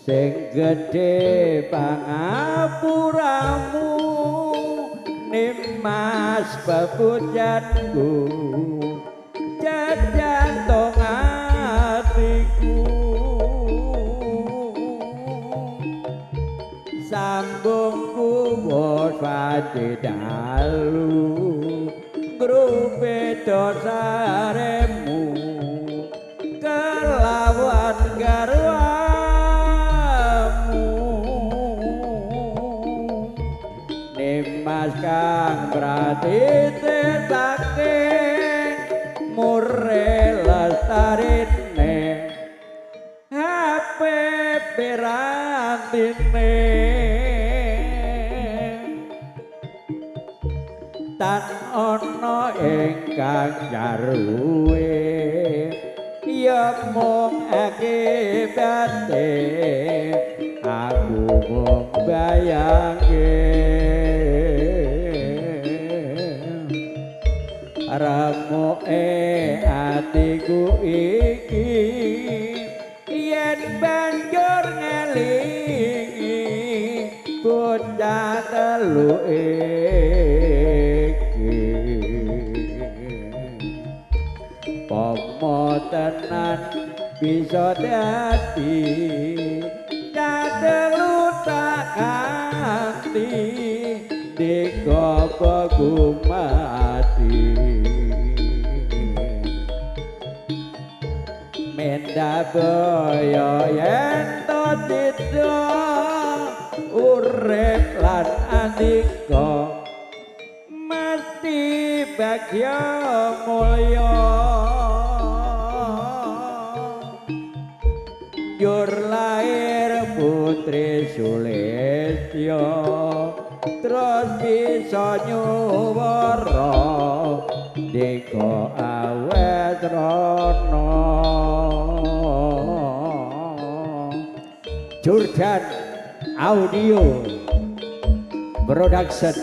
Speaker 3: Sing gedhe pangapuramu nimas babujanku jajantong atiku sambungku bos pati dalu grupe dosaremu kelawan garwa Mas kang pratitake mure lestarine atine tan ana ingkang jarwe ya mung akibate aku mung bayangke ramoke atiku iki yen banjur ngelingi bocah telu iki pomo tenan bisa dadi telu tak ganti dikopo mati menda boyo yen to tida urip lan andika mesti bagya mulya jur lair putri Sulistya terus bisa nyuwara dika awet rono Jordan Audio Production.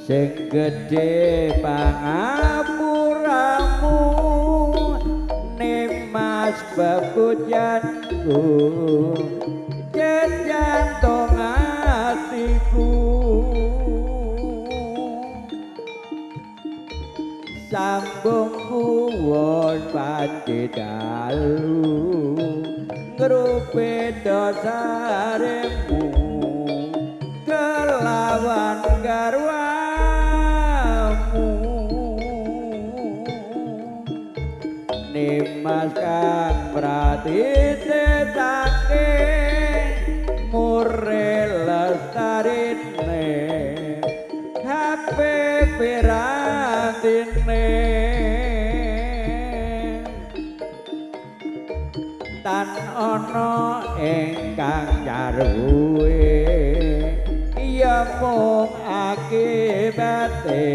Speaker 3: Sing gedhe pangapuramu nimas bebujanku jantung hatiku sambung kuwon panci dalu ngrupi dosaremu kelawan garwa nimas kang pratitesake mure lestarine HP pirantine tan ana ingkang jarwe ya mung akibate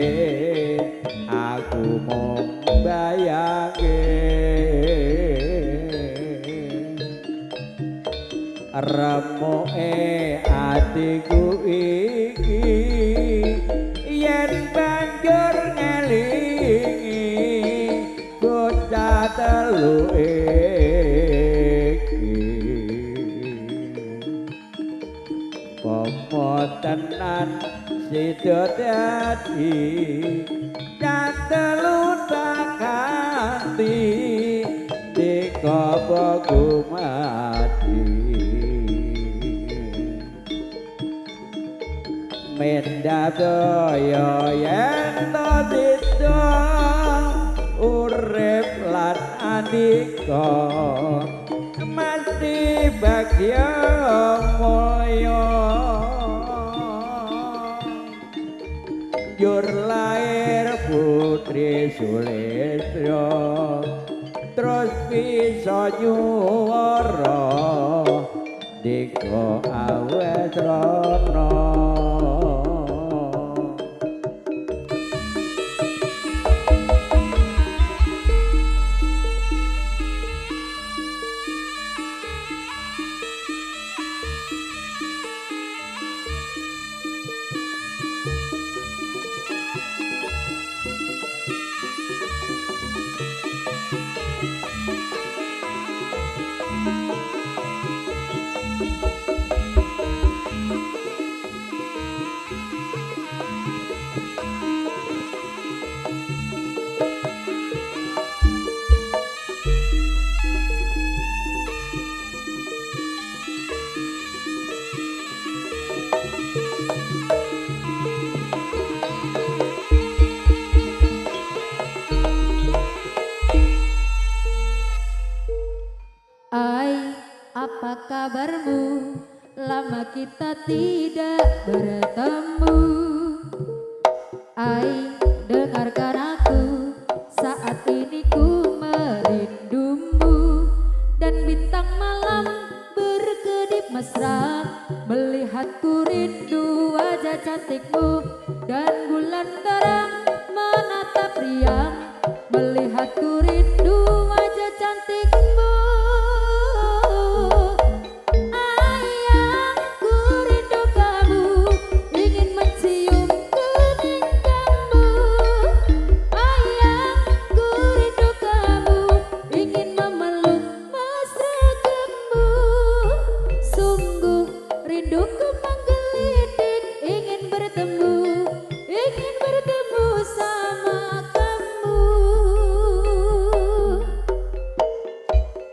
Speaker 3: aku mung bayangke remoke atiku iki yen banjur ngelingi bocah telu iki pomo tenan sida dadi telu tak ganti dikopo mati menda daya yen to dida urip lan andika mesti bagya mulya jur lair putri Sulistya terus bisa nyuwara dika awet rono
Speaker 6: Ai, apa kabarmu? Lama kita tidak bertemu. Ai, dengarkan aku, saat ini ku merindumu. Dan bintang malam berkedip mesra, melihatku rindu wajah cantikmu. Dan bulan terang menatap riang, melihatku rindu wajah cantikmu. Ayahku rindu kamu, ingin mencium kening kamu. Ayahku rindu kamu, ingin memeluk mesra kamu. Sungguh rinduku menggelitik, ingin bertemu sama kamu.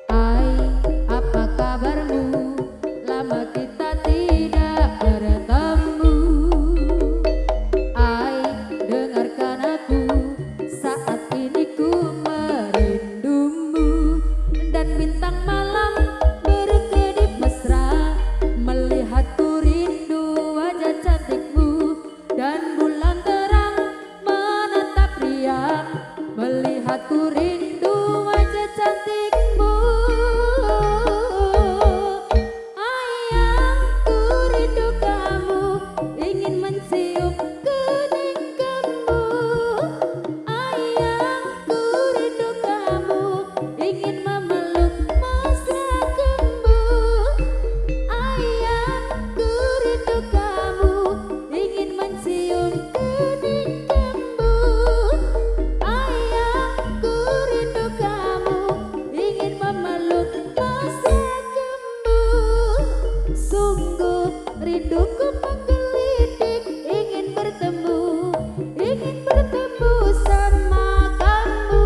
Speaker 6: Ai, apa kabarmu? Lama kita tidak bertemu. Ai, dengarkan aku, saat ini ku merindumu. Dan bintang malam berkedip mesra, melihatku rindu wajah cantikmu. Dan bulan terang menatap riang, melihatku rindu wajah cantikmu. Ayahku rindu kamu, ingin mencium kening kamu. Ayahku rindu kamu, ingin memeluk mesra kamu. Ayahku rindu kamu, ingin mencium kening kamu. Ayahku rindu kamu, ingin memeluk mesra kamu. Sungguh rinduku menggelitik, ingin bertemu sama kamu.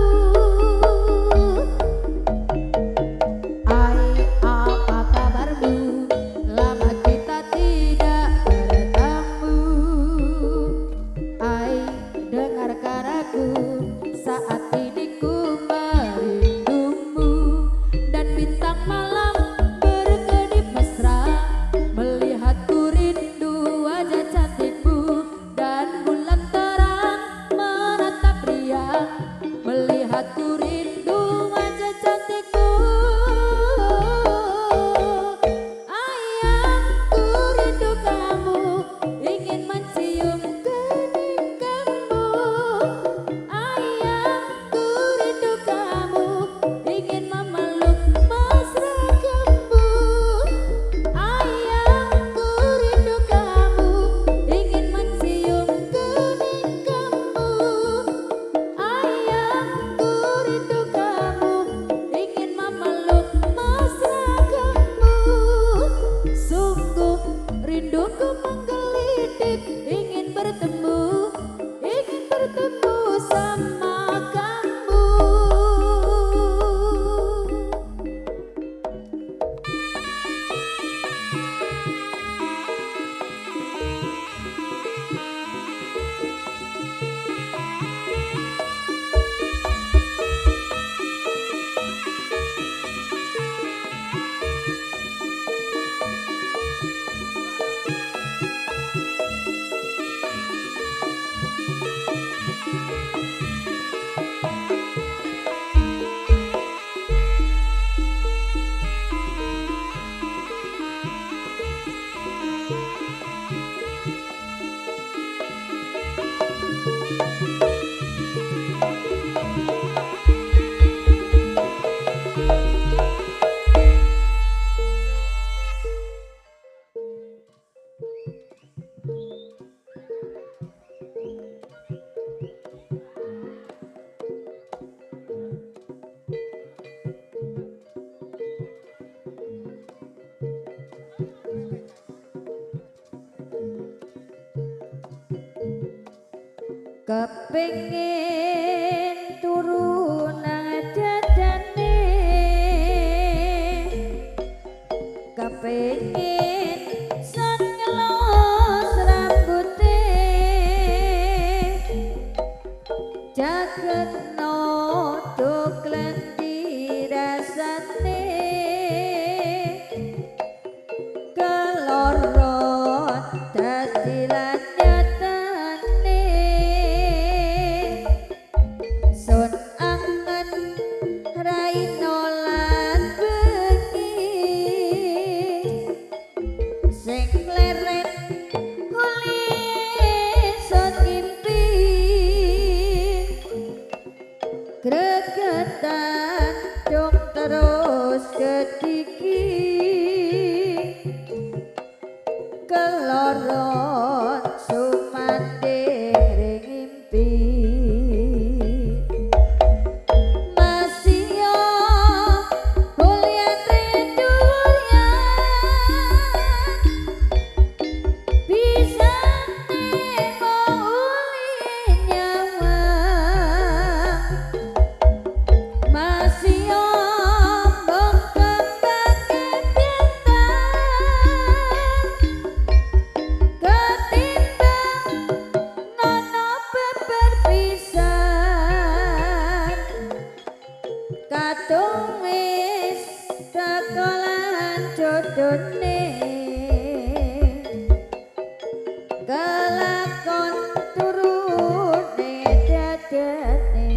Speaker 6: Ai, apa kabarmu? Lama kita tidak bertemu. Ai, dengarkan aku, saat ini ku merindumu. Dan bintang malam berkedip mesra, melihatku rindu wajah cantikmu. Dan bulan terang menatap riang, melihatku rindu wajah cantikmu. Ayahku rindu kamu, ingin mencium kening kamu. Ayahku rindu kamu, ingin memeluk mesra kamu. Ayahku rindu kamu, ingin mencium kening kamu. Ayahku rindu kamu, ingin memeluk mesra kamu. Sungguh rinduku menggelitik, ingin bertemu sama kamu. Kepingin turun dadane, kepingin sun ngelos rambuté, jaget no do klenti rasane. kediki keloron sumanding ring ngimpi masih yo kuliah tredurnya bisa nemo uli nyawa masih yo kadung wis sekolahan jodone kelakon turune dadane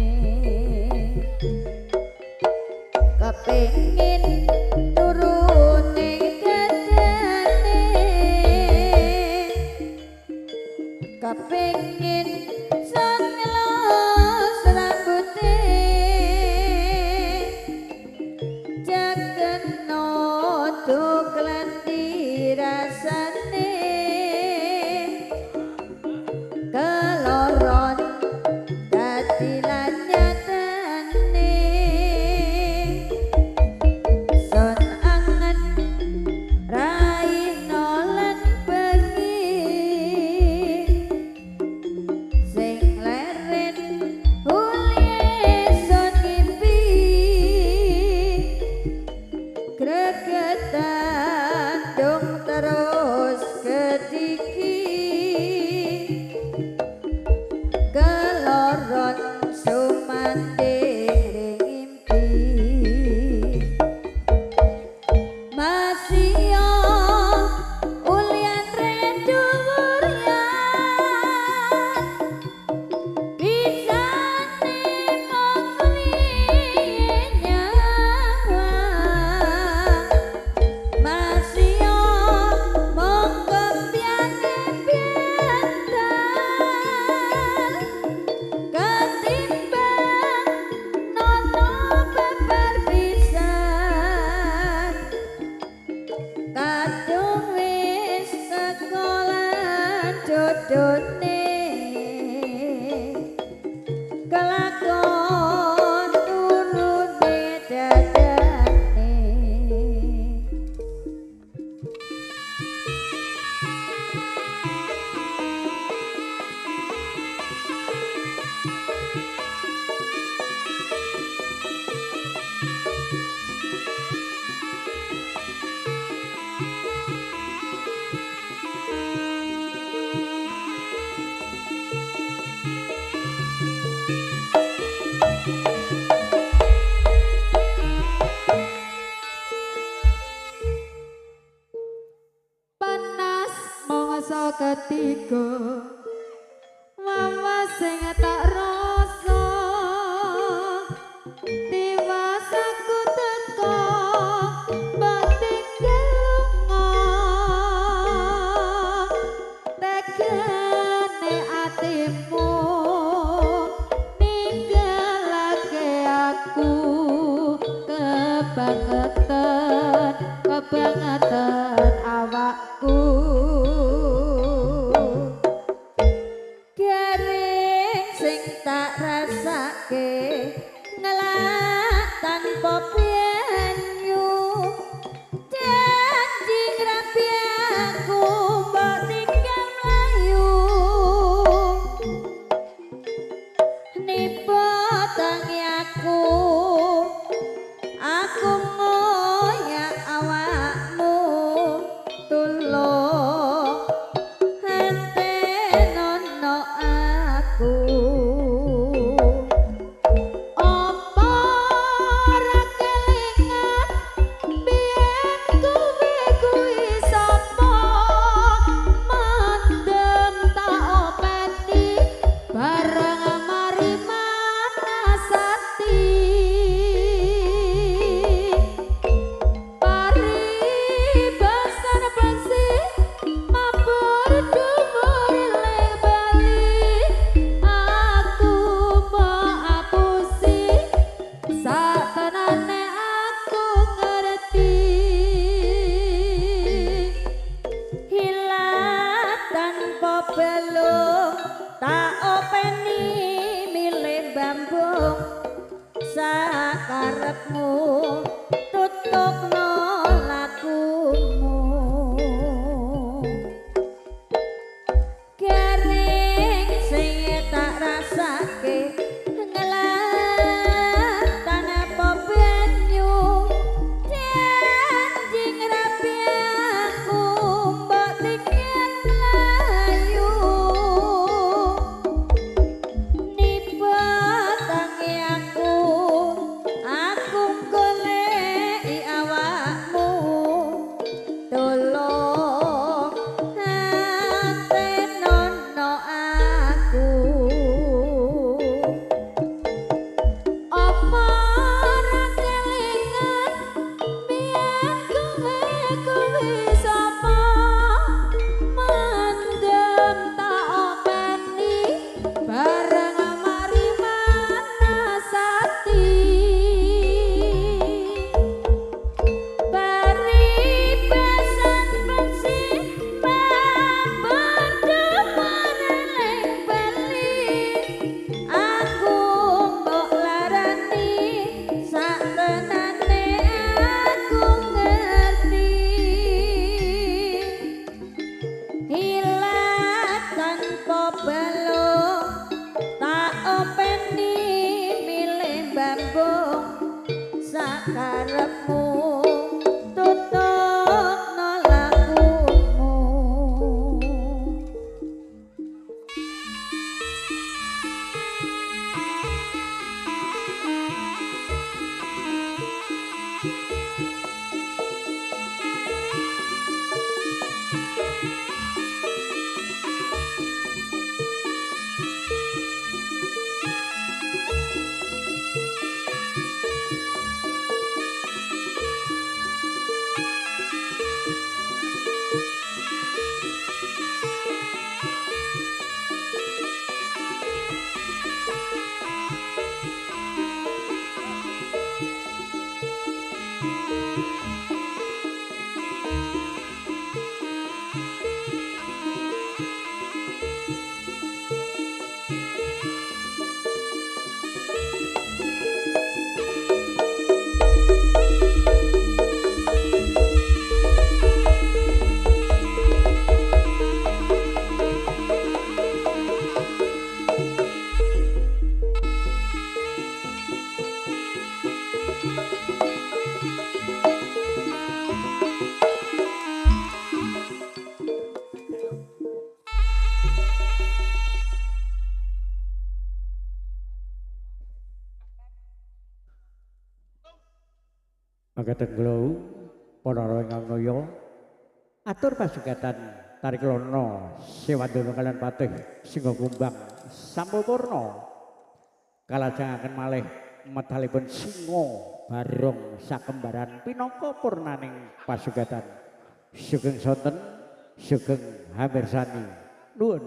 Speaker 6: kepengin turune dadane kepengin sangelos rambute jageno tuklan dirasane keloron dadi lan nyatane son angen raino lan bengi sing leren ulie son ngimpi gregetan dong terus kediki keloron sumanding ring ngimpi masih yo ulian redurnya bisa nemo nyawa masih yo monggo piane piantan ketimbang nono beber pisan kadung wis sekolahan jodone kelakon turune dadane panas mongso ketiga mama sing tak rasa tiwasaku teko mbok tinggal lunga tegane atimu ninggalake aku kebangetan awakku garing sing tak rasake ngelak tanpa pianyu janji ngrapi aku mbok tinggal mlayu nipo tangi aku ngoyak awakmu
Speaker 3: Mangkaten kula para ingkang kaya atur pasugatan tarik lono Sewandana kalian Patih Singgo Kumbang sampurna kalajengaken malih medalipun Singo Barong sakembaran pinangka purnaning pasugatan sugeng sonten sugeng hamirsani nuwun